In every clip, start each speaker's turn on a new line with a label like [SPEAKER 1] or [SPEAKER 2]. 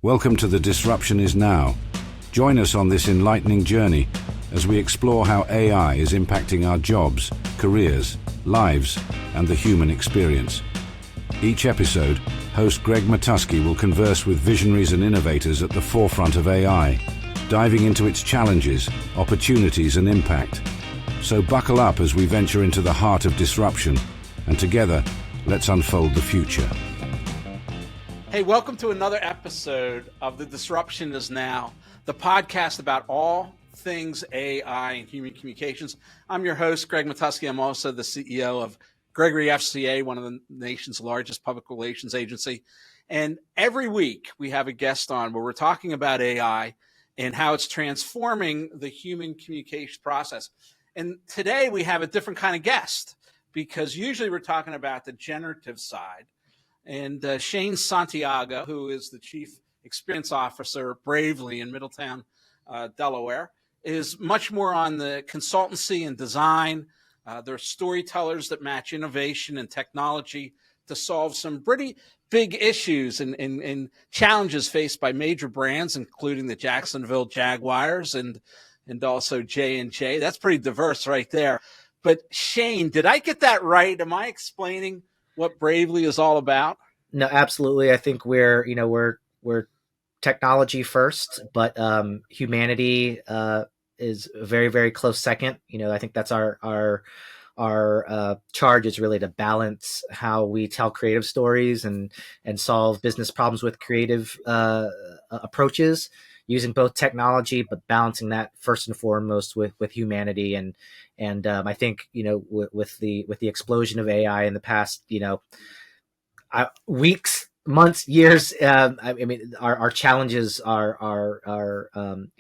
[SPEAKER 1] Welcome to The Disruption Is Now. Join us on this enlightening journey as we explore how AI is impacting our jobs, careers, lives, and the human experience. Each episode, host Greg Matusky will converse with visionaries and innovators at the forefront of AI, diving into its challenges, opportunities, and impact. So buckle up as we venture into the heart of disruption, and together, let's unfold the future.
[SPEAKER 2] Hey, welcome to another episode of The Disruption Is Now, the podcast about all things AI and human communications. I'm your host, Greg Matusky. I'm also the CEO of Gregory FCA, one of the nation's largest public relations agency. And every week we have a guest on where we're talking about AI and how it's transforming the human communication process. And today we have a different kind of guest because usually we're talking about the generative side. And Shane Santiago, who is the Chief Experience Officer at Bravely in Middletown, Delaware, is much more on the consultancy and design. They're storytellers that match innovation and technology to solve some pretty big issues and challenges faced by major brands, including the Jacksonville Jaguars and also J&J. That's pretty diverse right there. But Shane, did I get that right? Am I explaining what Bravely is all about?
[SPEAKER 3] No, absolutely. I think we're technology first, but humanity is a very, very close second. I think that's our charge is really to balance how we tell creative stories and solve business problems with creative approaches, using both technology, but balancing that first and foremost with humanity. And I think, with the explosion of AI in the past, weeks, months, years, our challenges are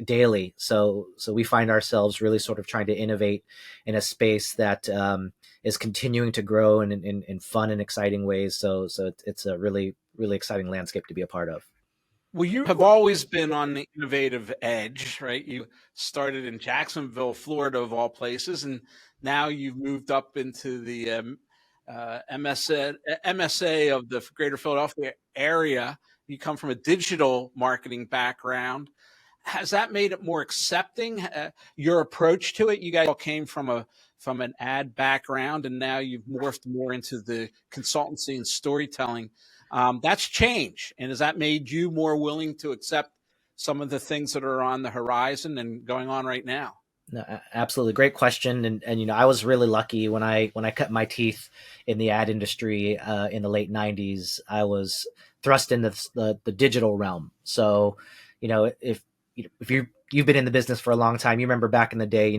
[SPEAKER 3] daily. So we find ourselves really sort of trying to innovate in a space that is continuing to grow in fun and exciting ways. So it's a really, really exciting landscape to be a part of.
[SPEAKER 2] Well, you have always been on the innovative edge, right? You started in Jacksonville, Florida, of all places, and now you've moved up into the MSA of the Greater Philadelphia area. You come from a digital marketing background. Has that made it more accepting? Your approach to it? You guys all came from an ad background, and now you've morphed more into the consultancy and storytelling. That's change. And has that made you more willing to accept some of the things that are on the horizon and going on right now?
[SPEAKER 3] No, absolutely. Great question. And I was really lucky when I cut my teeth in the ad industry in the late 90s. I was thrust into the digital realm. So, if you've been in the business for a long time, you remember back in the day,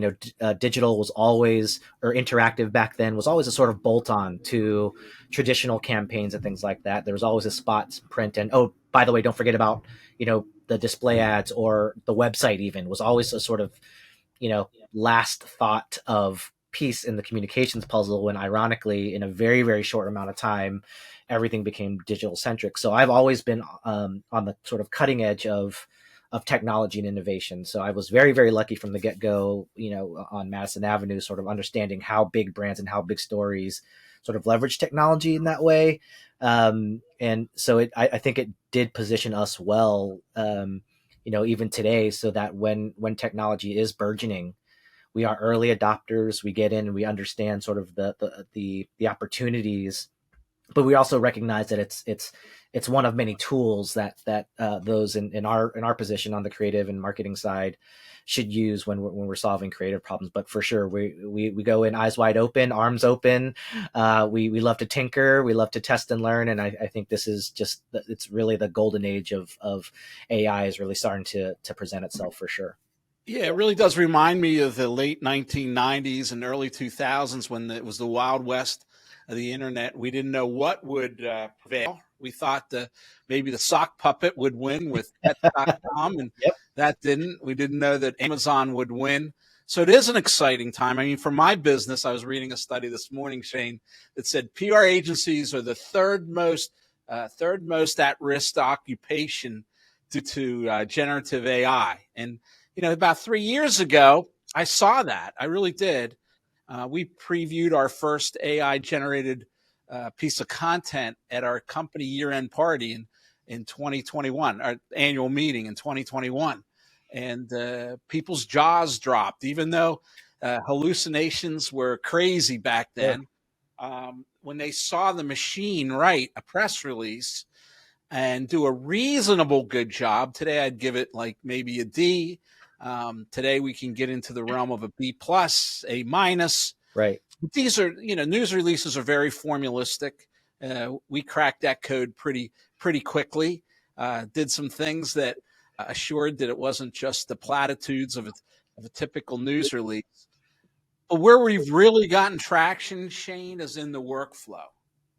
[SPEAKER 3] digital was always, or interactive back then, was always a sort of bolt on to traditional campaigns and things like that. There was always a spot print. And, oh, by the way, don't forget about, the display ads, or the website even was always a sort of, last thought of piece in the communications puzzle, when ironically, in a very, very short amount of time, everything became digital centric. So I've always been on the sort of cutting edge of technology and innovation. So I was very, very lucky from the get-go, on Madison Avenue, sort of understanding how big brands and how big stories sort of leverage technology in that way. And so I think it did position us well, even today, so that when technology is burgeoning, we are early adopters. We get in and we understand sort of the opportunities, but we also recognize that it's one of many tools that those in our position on the creative and marketing side should use when we're solving creative problems. But for sure, we go in eyes wide open, arms open. We love to tinker, we love to test and learn, and I think this is it's really the golden age of AI is really starting to present itself for sure.
[SPEAKER 2] Yeah, it really does remind me of the late 1990s and early 2000s when it was the Wild West of the internet. We didn't know what would prevail. We thought maybe the sock puppet would win with pets.com, and
[SPEAKER 3] Yep.
[SPEAKER 2] That didn't. We didn't know that Amazon would win. So it is an exciting time. I mean, for my business, I was reading a study this morning, Shane, that said PR agencies are the third most at-risk occupation due to generative AI. And about 3 years ago, I saw that. I really did. We previewed our first AI-generated piece of content at our company year-end party, and in 2021, our annual meeting in 2021, and people's jaws dropped, even though hallucinations were crazy back
[SPEAKER 3] Sure.
[SPEAKER 2] then. When they saw the machine write a press release and do a reasonable good job, today I'd give it like maybe a D. Today we can get into the realm of a B plus, A minus.
[SPEAKER 3] Right.
[SPEAKER 2] These are, news releases are very formulistic. We cracked that code pretty quickly. Did some things that assured that it wasn't just the platitudes of a typical news release. But where we've really gotten traction, Shane, is in the workflow.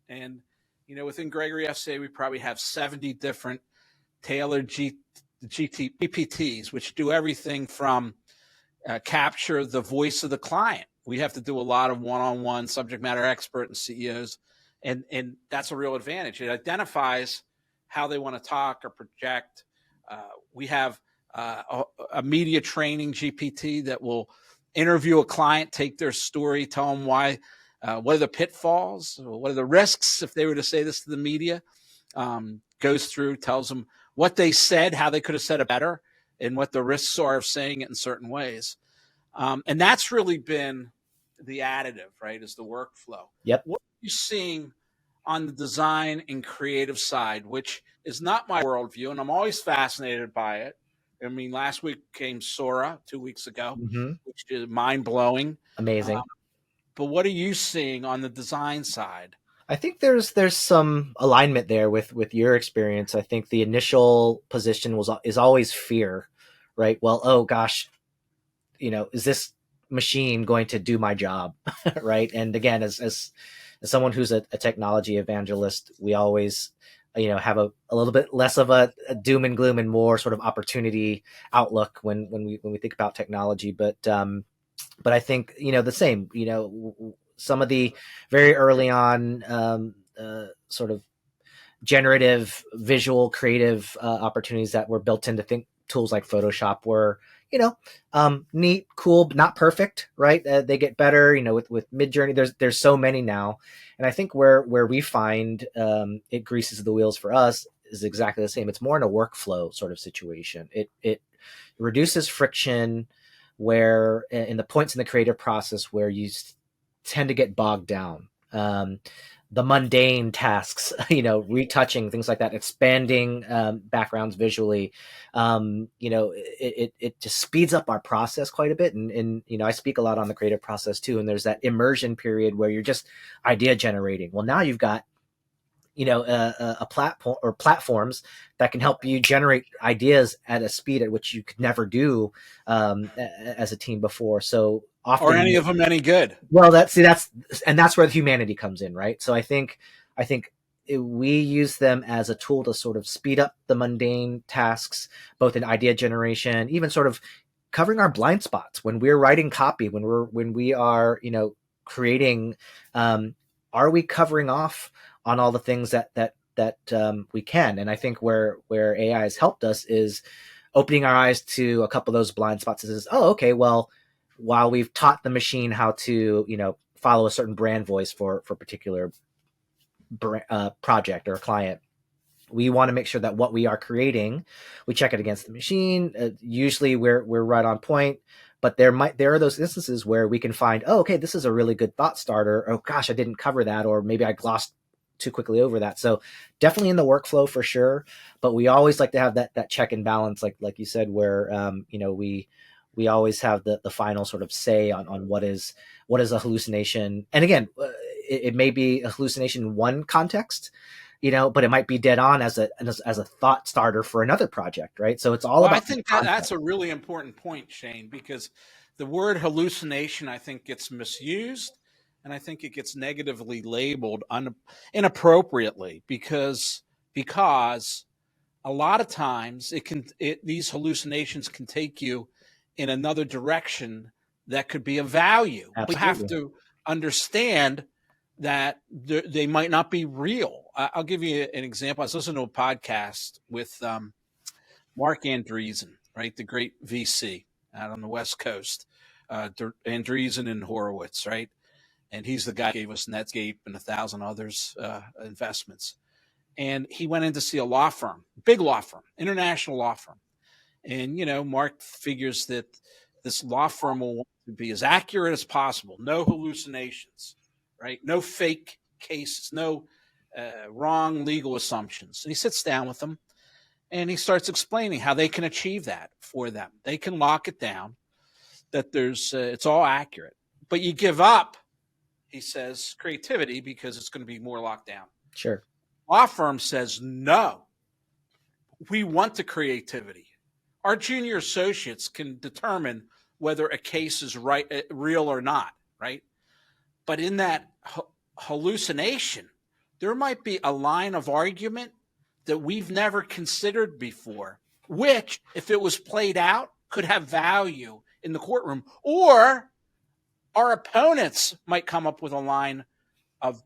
[SPEAKER 2] And, within Gregory FCA, we probably have 70 different tailored GPTs, which do everything from capture the voice of the client. We have to do a lot of one-on-one subject matter expert and CEOs, and that's a real advantage. It identifies how they want to talk or project. We have a media training GPT that will interview a client, take their story, tell them why, what are the pitfalls, what are the risks if they were to say this to the media. Goes through, tells them what they said, how they could have said it better, and what the risks are of saying it in certain ways. And that's really been the additive, right, is the workflow.
[SPEAKER 3] Yep.
[SPEAKER 2] What are you seeing on the design and creative side, which is not my worldview, and I'm always fascinated by it. I mean, last week came Sora 2 weeks ago, which is mind-blowing.
[SPEAKER 3] Amazing.
[SPEAKER 2] But what are you seeing on the design side?
[SPEAKER 3] I think there's some alignment there with your experience. I think the initial position is always fear, right? Well, oh gosh, is this machine going to do my job, right? And again, as someone who's a technology evangelist, we always have a little bit less of a doom and gloom and more sort of opportunity outlook when we think about technology. But I think the same. Some of the very early on sort of generative visual creative opportunities that were built into tools like Photoshop were neat, cool, but not perfect, right? They get better, with Midjourney. There's so many now, and I think where we find it greases the wheels for us is exactly the same. It's more in a workflow sort of situation. It reduces friction where in the points in the creative process where you tend to get bogged down. The mundane tasks, retouching, things like that, expanding backgrounds visually, it just speeds up our process quite a bit. And I speak a lot on the creative process too. And there's that immersion period where you're just idea generating. Well, now you've got, a platform or platforms that can help you generate ideas at a speed at which you could never do as a team before. So often,
[SPEAKER 2] or any of them any good.
[SPEAKER 3] Well, that's where the humanity comes in, right? So I think we use them as a tool to sort of speed up the mundane tasks, both in idea generation, even sort of covering our blind spots when we're writing copy, when we are, creating. Are we covering off on all the things that we can? And I think where AI has helped us is opening our eyes to a couple of those blind spots. Is, oh, okay, well, while we've taught the machine how to, follow a certain brand voice for a particular project or a client, we want to make sure that what we are creating, we check it against the machine. Usually we're right on point, but there are those instances where we can find, oh, okay, this is a really good thought starter. Oh gosh, I didn't cover that, or maybe I glossed too quickly over that. So definitely in the workflow for sure, but we always like to have that check and balance, like you said, where we always have the final sort of say on what is a hallucination. And again, it may be a hallucination in one context, but it might be dead on as a thought starter for another project, right? So it's all about.
[SPEAKER 2] I think that's a really important point, Shane, because the word hallucination, I think, gets misused, and I think it gets negatively labeled inappropriately because a lot of times these hallucinations can take you in another direction that could be of value.
[SPEAKER 3] Absolutely.
[SPEAKER 2] We have to understand that they might not be real. I'll give you an example. I was listening to a podcast with Mark Andreessen, right, the great VC out on the West Coast, Andreessen and Horowitz, right? And he's the guy who gave us Netscape and 1,000 others investments. and he went in to see a law firm, big law firm, international law firm. And, Mark figures that this law firm will want to be as accurate as possible. No hallucinations, right? No fake cases, no wrong legal assumptions. And he sits down with them and he starts explaining how they can achieve that for them. They can lock it down, that it's all accurate. But you give up, he says, creativity because it's going to be more locked down.
[SPEAKER 3] Sure.
[SPEAKER 2] Law firm says, no, we want the creativity. Our junior associates can determine whether a case is real or not, right? But in that hallucination, there might be a line of argument that we've never considered before, which, if it was played out, could have value in the courtroom. Or our opponents might come up with a line of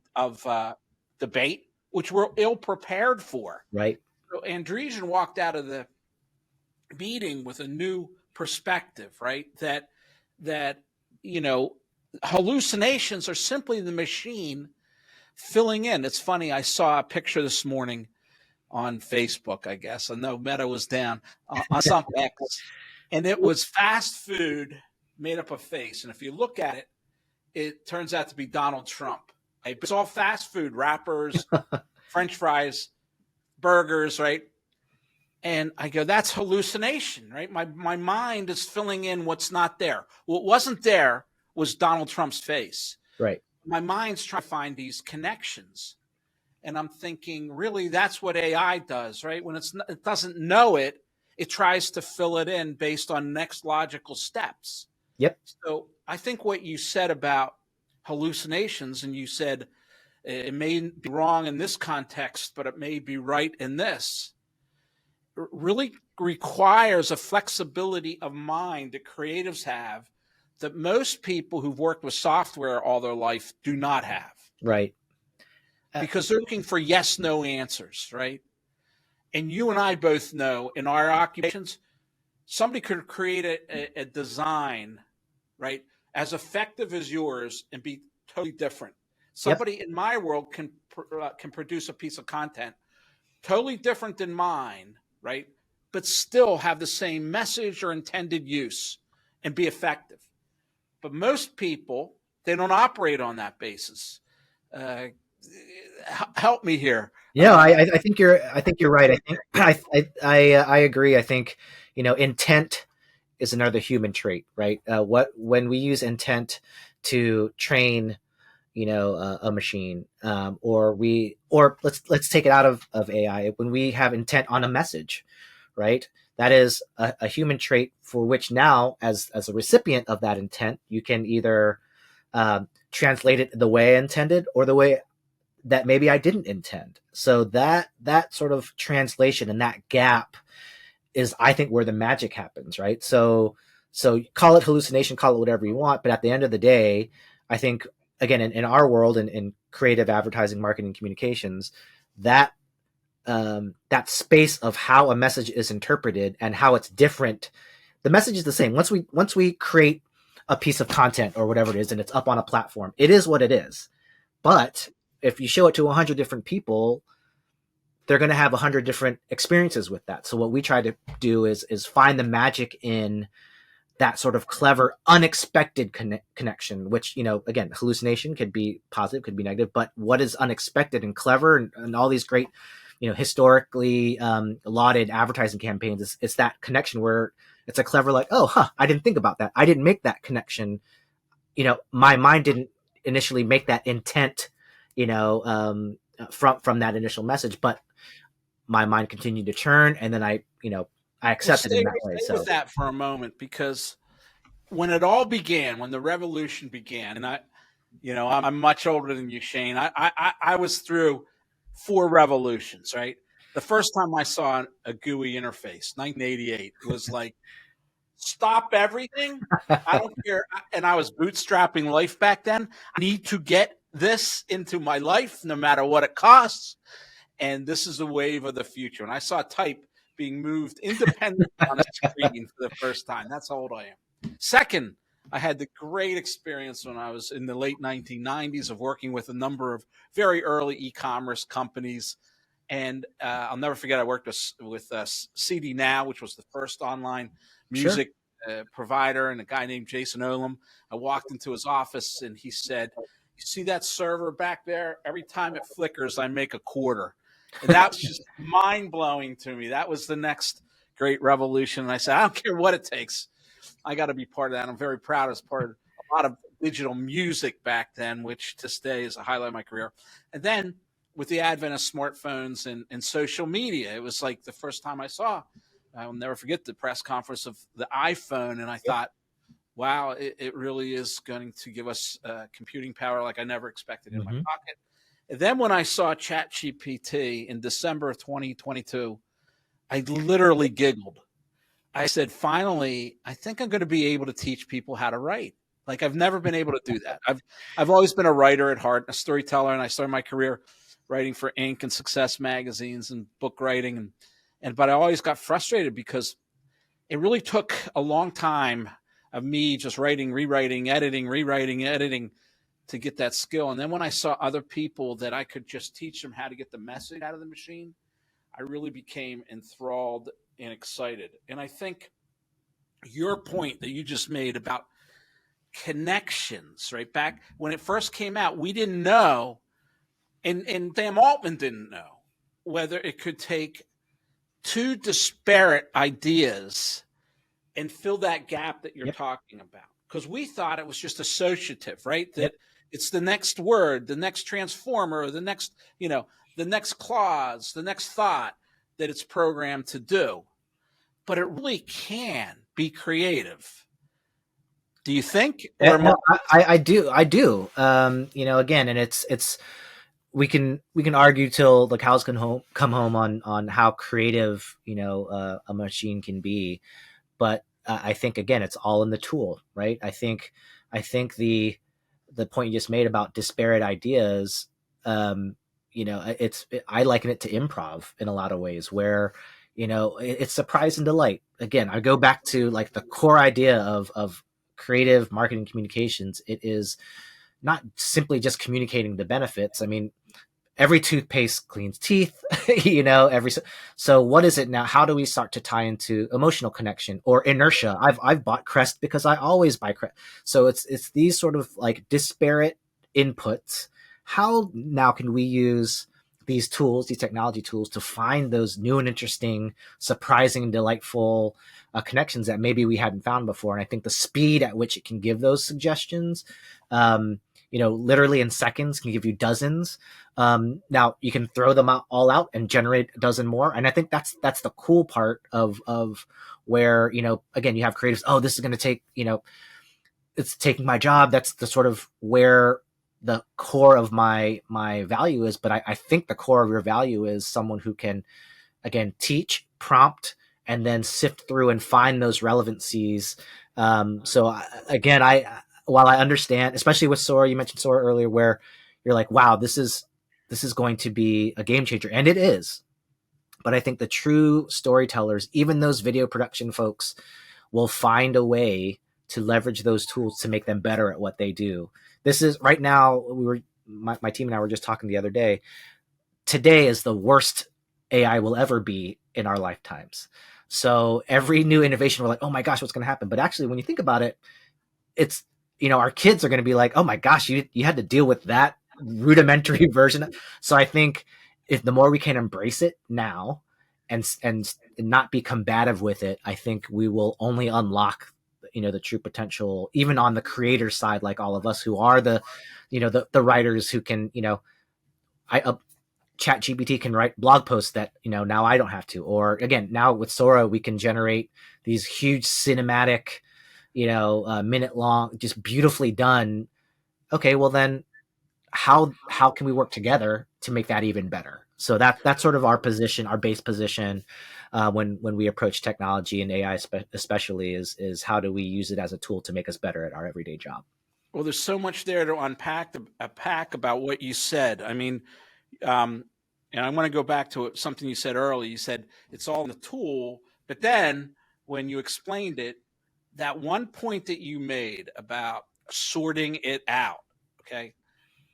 [SPEAKER 2] debate, which we're ill prepared for.
[SPEAKER 3] Right.
[SPEAKER 2] So Andreessen walked out of the meeting with a new perspective, right? That hallucinations are simply the machine filling in. It's funny, I saw a picture this morning on Facebook, I guess. I know Meta was down on some X, and it was fast food made up of face. And if you look at it, it turns out to be Donald Trump. Right? It's all fast food, wrappers, French fries, burgers, right? And I go, that's hallucination, right? My mind is filling in what's not there. What wasn't there was Donald Trump's face.
[SPEAKER 3] Right.
[SPEAKER 2] My mind's trying to find these connections. And I'm thinking, really, that's what AI does, right? When it doesn't know it, it tries to fill it in based on next logical steps.
[SPEAKER 3] Yep.
[SPEAKER 2] So I think what you said about hallucinations, and you said it may be wrong in this context, but it may be right in this, really requires a flexibility of mind that creatives have that most people who've worked with software all their life do not have.
[SPEAKER 3] Right.
[SPEAKER 2] Because they're looking for yes, no answers, right? And you and I both know in our occupations, somebody could create a design, right, as effective as yours and be totally different. Somebody in my world can produce a piece of content totally different than mine, right, but still have the same message or intended use and be effective. But most people, they don't operate on that basis. Help me here.
[SPEAKER 3] Yeah, I think you're right. I agree. I think, intent is another human trait, right? When we use intent to train, a machine, or let's take it out of AI. When we have intent on a message, right? That is a human trait for which now, as a recipient of that intent, you can either translate it the way I intended or the way that maybe I didn't intend. So that sort of translation and that gap is, I think, where the magic happens, right? So call it hallucination, call it whatever you want, but at the end of the day, I think, again, in our world, in creative advertising, marketing, communications, that space of how a message is interpreted and how it's different, the message is the same. Once we create a piece of content or whatever it is, and it's up on a platform, it is what it is. But if you show it to 100 different people, they're going to have 100 different experiences with that. So what we try to do is find the magic in that sort of clever, unexpected connection, which, again, hallucination could be positive, could be negative, but what is unexpected and clever and all these great, historically lauded advertising campaigns, it's that connection where it's a clever, like, I didn't think about that. I didn't make that connection. My mind didn't initially make that intent, from that initial message, but my mind continued to churn, and then I accepted it in that way.
[SPEAKER 2] Stay with that for a moment, because when it all began, when the revolution began, and I'm much older than you, Shane. I was through 4 revolutions, right? The first time I saw a GUI interface, 1988, was like, stop everything. I don't care. And I was bootstrapping life back then. I need to get this into my life, no matter what it costs. And this is the wave of the future. And I saw type being moved independently on a screen for the first time. That's how old I am. Second, I had the great experience when I was in the late 1990s of working with a number of very early e-commerce companies. And I'll never forget, I worked with CD Now, which was the first online
[SPEAKER 3] Sure.
[SPEAKER 2] music provider, and a guy named Jason Olam. I walked into his office and he said, "You see that server back there? Every time it flickers, I make a quarter." And that was just mind blowing to me. That was the next great revolution. And I said, I don't care what it takes. I got to be part of that. I'm very proud as part of a lot of digital music back then, which to this day is a highlight of my career. And then with the advent of smartphones and social media, it was like the first time I'll never forget the press conference of the iPhone. And I thought, wow, it really is going to give us computing power like I never expected in my
[SPEAKER 3] Hmm.
[SPEAKER 2] pocket. And then when I saw ChatGPT in December of 2022, I literally giggled. I said, finally, I think I'm going to be able to teach people how to write. Like I've never been able to do that. I've always been a writer at heart, a storyteller, and I started my career writing for Inc. and Success magazines and book writing, but I always got frustrated because it really took a long time of me just writing, rewriting, editing to get that skill. And then when I saw other people that I could just teach them how to get the message out of the machine, I really became enthralled and excited. And I think your point that you just made about connections, right? Back when it first came out, we didn't know, and Sam Altman didn't know whether it could take two disparate ideas and fill that gap that you're
[SPEAKER 3] Yep.
[SPEAKER 2] talking about. Because we thought it was just associative, right? That
[SPEAKER 3] Yep.
[SPEAKER 2] it's the next word, the next transformer, the next, the next clause, the next thought that it's programmed to do. But it really can be creative. Do you think? Or
[SPEAKER 3] No, I do. I do. Again, and it's we can argue till the cows come home on how creative a machine can be, but I think again it's all in the tool, right? I think the point you just made about disparate ideas, I liken it to improv in a lot of ways, where it's surprise and delight. Again, I go back to like the core idea of creative marketing communications. It is not simply just communicating the benefits. I mean, every toothpaste cleans teeth, so what is it now? How do we start to tie into emotional connection or inertia? I've bought Crest because I always buy Crest. So it's these sort of like disparate inputs. How now can we use these tools, these technology tools, to find those new and interesting, surprising and delightful connections that maybe we hadn't found before? And I think the speed at which it can give those suggestions, literally in seconds, can give you dozens. Now you can throw them all out and generate a dozen more. And I think that's the cool part of where, again, you have creatives. Oh, this is going to take, it's taking my job. That's the sort of where the core of my value is. But I think the core of your value is someone who can, again, teach, prompt, and then sift through and find those relevancies. Again, while I understand, especially with Sora, you mentioned Sora earlier, where you're like, wow, this is going to be a game changer. And it is. But I think the true storytellers, even those video production folks, will find a way to leverage those tools to make them better at what they do. This is right now, my team and I were just talking the other day. Today is the worst AI will ever be in our lifetimes. So every new innovation, we're like, oh my gosh, what's going to happen? But actually, when you think about it, it's, our kids are going to be like, oh my gosh, you had to deal with that rudimentary version. So I think if the more we can embrace it now and not be combative with it, I think we will only unlock the true potential, even on the creator side, like all of us who are the writers who can, Chat GPT can write blog posts that now I don't have to. Or again, now with Sora, we can generate these huge cinematic, minute long, just beautifully done. Okay, well then, how can we work together to make that even better? So that's sort of our position, our base position, when we approach technology and AI, especially, is how do we use it as a tool to make us better at our everyday job?
[SPEAKER 2] Well, there's so much there to unpack about what you said. I mean, and I want to go back to something you said earlier. You said it's all in the tool, but then when you explained it, that one point that you made about sorting it out, okay,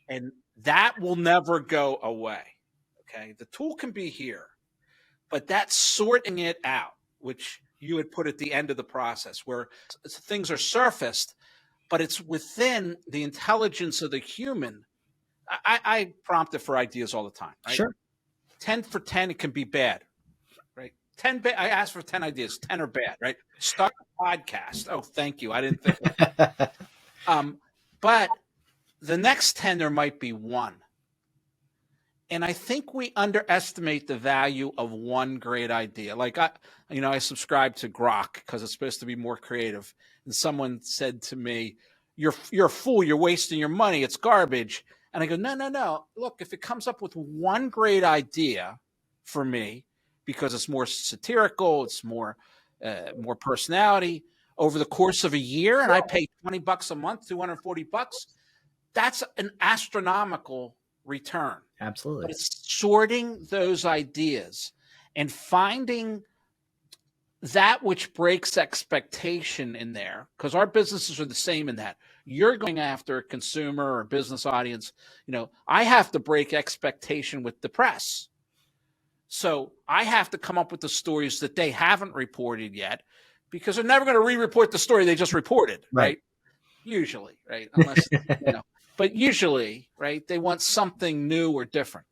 [SPEAKER 2] and that will never go away. Okay. The tool can be here, but that's sorting it out, which you would put at the end of the process where things are surfaced, but it's within the intelligence of the human. I prompt it for ideas all the time, right?
[SPEAKER 3] Sure.
[SPEAKER 2] 10 for 10, it can be bad, right? I asked for 10 ideas, 10 are bad, right? Start a podcast. Oh, thank you. I didn't think of that. But the next 10, there might be one. And I think we underestimate the value of one great idea. Like I subscribe to Grok because it's supposed to be more creative. And someone said to me, you're a fool. You're wasting your money. It's garbage. And I go, no. Look, if it comes up with one great idea for me, because it's more satirical, it's more personality over the course of a year, and I pay $20 a month, $240, that's an astronomical return.
[SPEAKER 3] Absolutely.
[SPEAKER 2] But it's sorting those ideas and finding that which breaks expectation in there, because our businesses are the same in that. You're going after a consumer or business audience. I have to break expectation with the press. So I have to come up with the stories that they haven't reported yet, because they're never going to re-report the story they just reported, right? Usually, right? Unless, but usually, right, they want something new or different.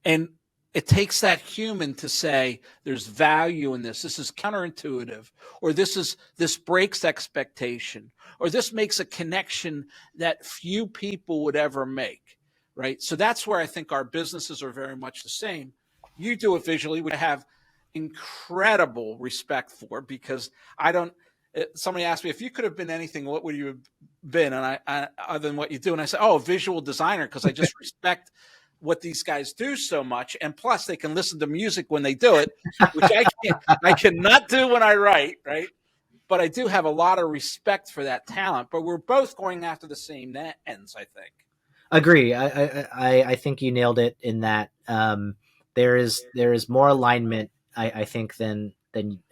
[SPEAKER 2] And it takes that human to say, there's value in this. This is counterintuitive, or this breaks expectation, or this makes a connection that few people would ever make, right? So that's where I think our businesses are very much the same. You do it visually, which I have incredible respect for, because somebody asked me, if you could have been anything, what would you have been? And I other than what you do. And I said, a visual designer, because I just respect what these guys do so much. And plus they can listen to music when they do it, which I cannot do when I write, right? But I do have a lot of respect for that talent, but we're both going after the same ends, I think.
[SPEAKER 3] Agree. I think you nailed it in that there is more alignment, I think, than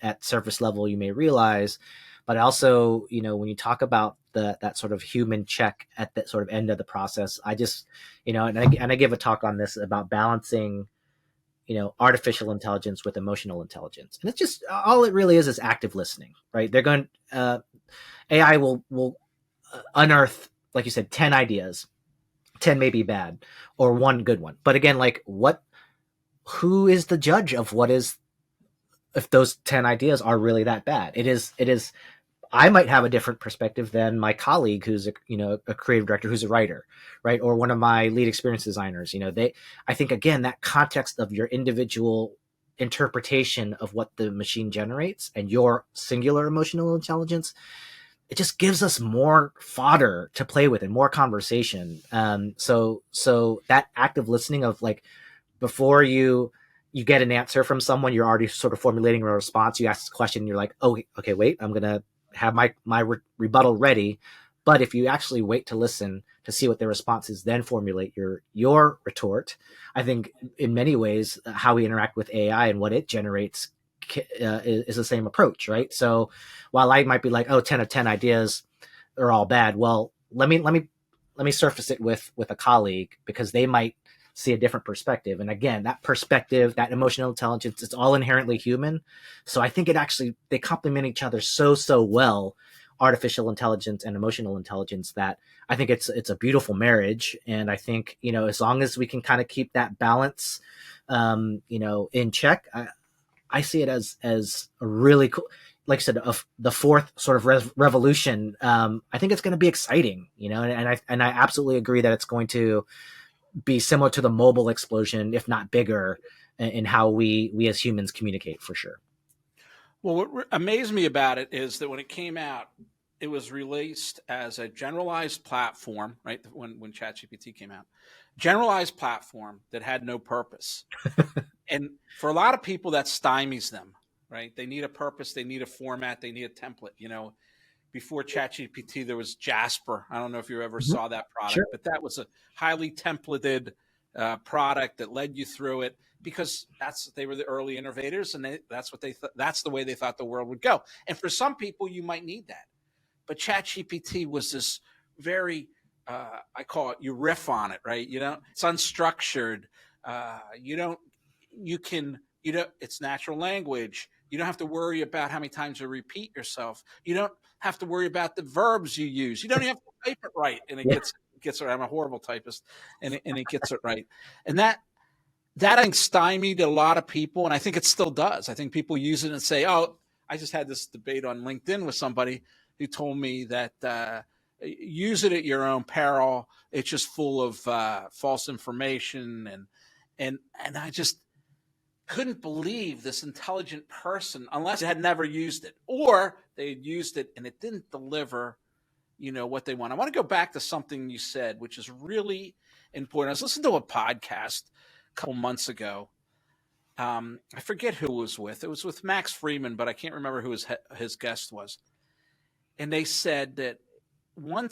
[SPEAKER 3] at surface level you may realize. But also, when you talk about that sort of human check at that sort of end of the process, I just, and I give a talk on this about balancing, artificial intelligence with emotional intelligence. And it's just, all it really is active listening, right? They're going, AI will unearth, like you said, 10 ideas, 10 may be bad, or one good one. But again, who is the judge of if those 10 ideas are really that bad? It is, I might have a different perspective than my colleague who's a creative director, who's a writer, right? Or one of my lead experience designers. I think, again, that context of your individual interpretation of what the machine generates and your singular emotional intelligence, it just gives us more fodder to play with and more conversation. So that active listening of, before you get an answer from someone, you're already sort of formulating a response. You ask a question, and you're like, oh, okay, wait, I'm going to have my rebuttal ready. But if you actually wait to listen to see what their response is, then formulate your retort, I think in many ways how we interact with AI and what it generates is the same approach, right? So while I might be like, 10 of 10 ideas are all bad, well, let me surface it with a colleague, because they might see a different perspective. And again, that perspective, that emotional intelligence, it's all inherently human. So I think they complement each other so well, artificial intelligence and emotional intelligence, that I think it's a beautiful marriage. And I think, as long as we can kind of keep that balance, in check, I see it as a really cool, like I said, the fourth sort of revolution. I think it's going to be exciting, and I absolutely agree that it's going to be similar to the mobile explosion, if not bigger, in how we as humans communicate, for sure.
[SPEAKER 2] Well, what amazed me about it is that when it came out, it was released as a generalized platform, right? When ChatGPT came out, generalized platform that had no purpose. And for a lot of people, that stymies them, right? They need a purpose. They need a format. They need a template. Before ChatGPT, there was Jasper. I don't know if you ever saw that product,
[SPEAKER 3] Sure.
[SPEAKER 2] But that was a highly templated product that led you through it, because they were the early innovators, and that's the way they thought the world would go. And for some people, you might need that. But ChatGPT was this very, I call it, you riff on it, right? It's unstructured. You don't. You can. You don't. It's natural language. You don't have to worry about how many times you repeat yourself. You don't have to worry about the verbs you use. You don't even have to type it right, and it gets it right. I'm a horrible typist, and it gets it right. And that I think stymied a lot of people, and I think it still does. I think people use it and say, "Oh, I just had this debate on LinkedIn with somebody who told me that use it at your own peril. It's just full of false information." And I just couldn't believe this intelligent person, unless they had never used it, or they had used it and it didn't deliver, what they want. I want to go back to something you said, which is really important. I was listening to a podcast a couple months ago. I forget who it was with. It was with Max Freeman, but I can't remember who his guest was. And they said that one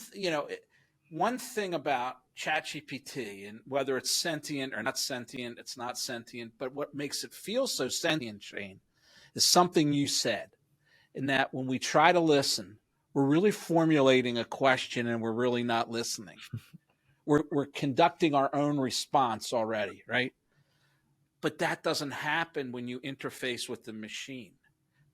[SPEAKER 2] thing about ChatGPT, and whether it's sentient or not sentient, it's not sentient, but what makes it feel so sentient, Shane, is something you said, in that when we try to listen, we're really formulating a question and we're really not listening. We're conducting our own response already, right? But that doesn't happen when you interface with the machine.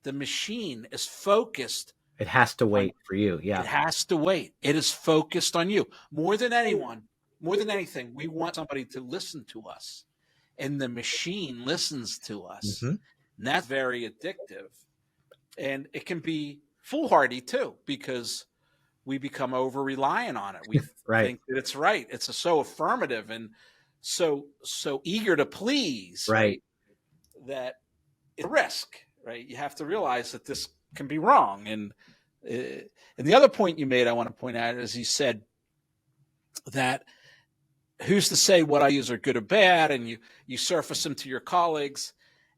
[SPEAKER 2] The machine is focused.
[SPEAKER 3] It has to wait for you. Yeah.
[SPEAKER 2] It has to wait. It is focused on you. More than anyone, more than anything, we want somebody to listen to us. And the machine listens to us.
[SPEAKER 3] Mm-hmm.
[SPEAKER 2] And that's very addictive. And it can be foolhardy too, because we become over reliant on it. We
[SPEAKER 3] right.
[SPEAKER 2] think that it's right. It's so affirmative and so eager to please,
[SPEAKER 3] right?
[SPEAKER 2] That it's a risk, right? You have to realize that this can be wrong. And the other point you made, I want to point out, is you said that who's to say what I use are good or bad, and you surface them to your colleagues.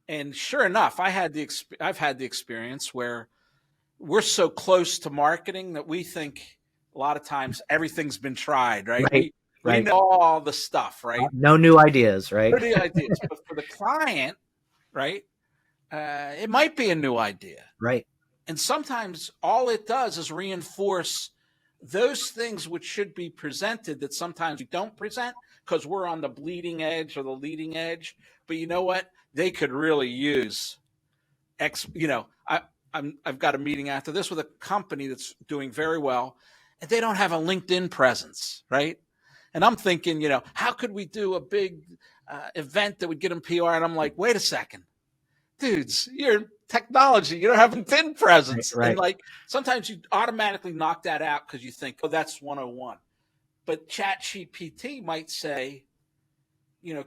[SPEAKER 2] And sure enough, I've had the experience where we're so close to marketing that we think a lot of times everything's been tried, right? We know all the stuff, right?
[SPEAKER 3] No new ideas, right?
[SPEAKER 2] No new ideas. But for the client, right, it might be a new idea.
[SPEAKER 3] Right.
[SPEAKER 2] And sometimes all it does is reinforce those things which should be presented that sometimes we don't present because we're on the bleeding edge or the leading edge. But you know what? They could really use I've got a meeting after this with a company that's doing very well, and they don't have a LinkedIn presence, right? And I'm thinking, how could we do a big event that would get them PR? And I'm like, wait a second, dudes, you're in technology. You don't have a LinkedIn presence.
[SPEAKER 3] Right.
[SPEAKER 2] And like sometimes you automatically knock that out because you think, oh, that's 101. But ChatGPT might say,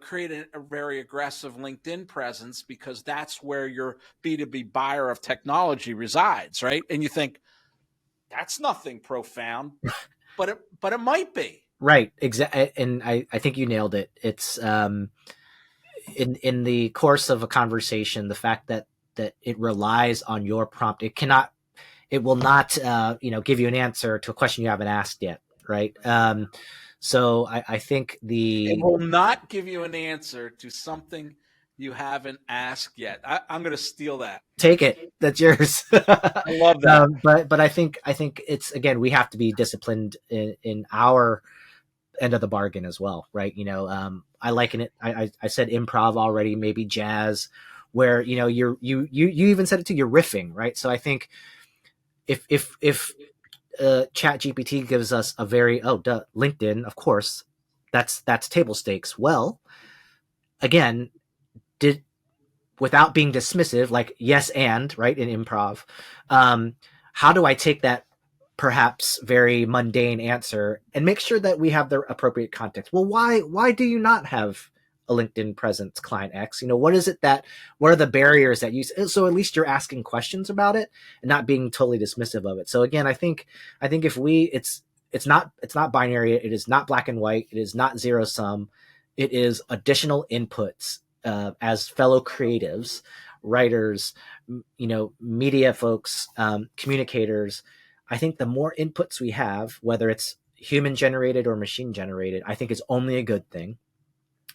[SPEAKER 2] create a very aggressive LinkedIn presence because that's where your B2B buyer of technology resides, right? And you think, that's nothing profound, but it might be.
[SPEAKER 3] Right. Exactly. And I think you nailed it. It's in the course of a conversation, the fact that it relies on your prompt, it will not give you an answer to a question you haven't asked yet. Right. So I think it
[SPEAKER 2] will not give you an answer to something you haven't asked yet. I'm going to steal that.
[SPEAKER 3] Take it. That's yours.
[SPEAKER 2] I love that.
[SPEAKER 3] But I think it's, again, we have to be disciplined in our end of the bargain as well, right? I liken it. I said improv already, maybe jazz, where you even said it too. You're riffing, right? So I think if ChatGPT gives us a very LinkedIn, of course, that's table stakes. Well, again, without being dismissive, like yes and right in improv, how do I take that perhaps very mundane answer and make sure that we have the appropriate context? Well, why do you not have a LinkedIn presence, client X? What are the barriers that so at least you're asking questions about it and not being totally dismissive of it. So again, I think if it's not binary, it is not black and white, it is not zero sum, it is additional inputs as fellow creatives, writers, media folks, communicators. I think the more inputs we have, whether it's human generated or machine generated, I think is only a good thing.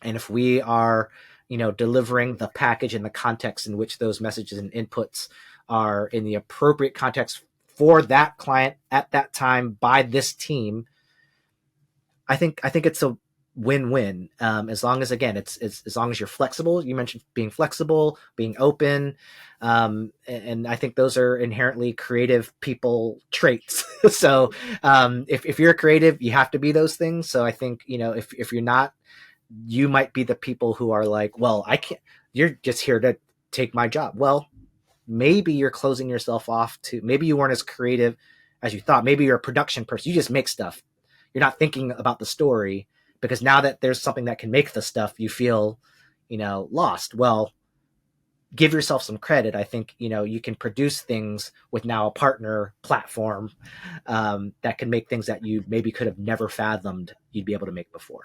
[SPEAKER 3] And if we are, delivering the package and the context in which those messages and inputs are in the appropriate context for that client at that time by this team, I think it's win-win. As long as, again, it's as long as you're flexible. You mentioned being flexible, being open, and I think those are inherently creative people traits. So if you're creative, you have to be those things. So I think, if you're not, you might be the people who are like, well, I can't. You're just here to take my job. Well, maybe you're closing yourself off to. Maybe you weren't as creative as you thought. Maybe you're a production person. You just make stuff. You're not thinking about the story. Because now that there's something that can make the stuff, you feel, lost. Well, give yourself some credit. I think, you can produce things with now a partner platform that can make things that you maybe could have never fathomed you'd be able to make before.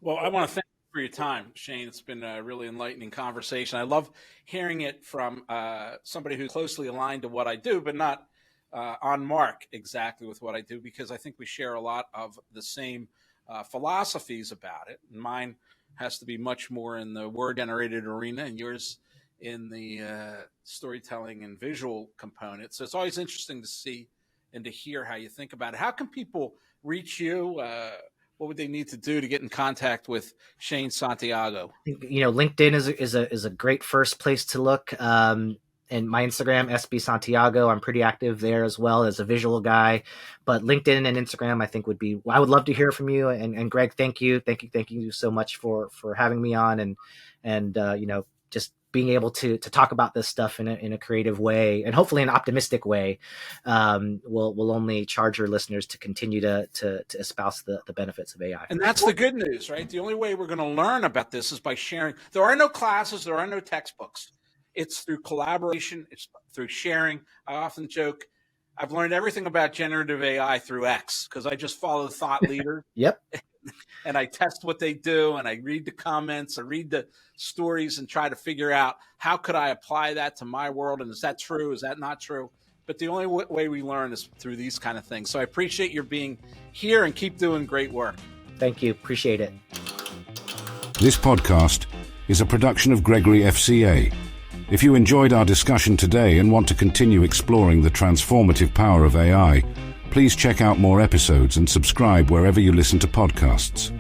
[SPEAKER 2] Well, I want to thank you for your time, Shane. It's been a really enlightening conversation. I love hearing it from somebody who's closely aligned to what I do, but not on mark exactly with what I do, because I think we share a lot of the same philosophies about it. Mine has to be much more in the word-generated arena, and yours in the storytelling and visual component. So it's always interesting to see and to hear how you think about it. How can people reach you? What would they need to do to get in contact with Shane Santiago?
[SPEAKER 3] LinkedIn is a great first place to look. And my Instagram, SB Santiago, I'm pretty active there as well as a visual guy. But LinkedIn and Instagram, I think I would love to hear from you. And Greg, thank you so much for having me on and just being able to talk about this stuff in a creative way and hopefully an optimistic way will only charge your listeners to continue to espouse the benefits of AI.
[SPEAKER 2] And that's the good news, right? The only way we're going to learn about this is by sharing. There are no classes, there are no textbooks. It's through collaboration. It's through sharing. I often joke, I've learned everything about generative AI through X because I just follow the thought leader.
[SPEAKER 3] Yep.
[SPEAKER 2] And I test what they do, and I read the comments, I read the stories, and try to figure out how could I apply that to my world, and is that true? Is that not true? But the only way we learn is through these kind of things. So I appreciate your being here and keep doing great work.
[SPEAKER 3] Thank you. Appreciate it.
[SPEAKER 1] This podcast is a production of Gregory FCA. If you enjoyed our discussion today and want to continue exploring the transformative power of AI, please check out more episodes and subscribe wherever you listen to podcasts.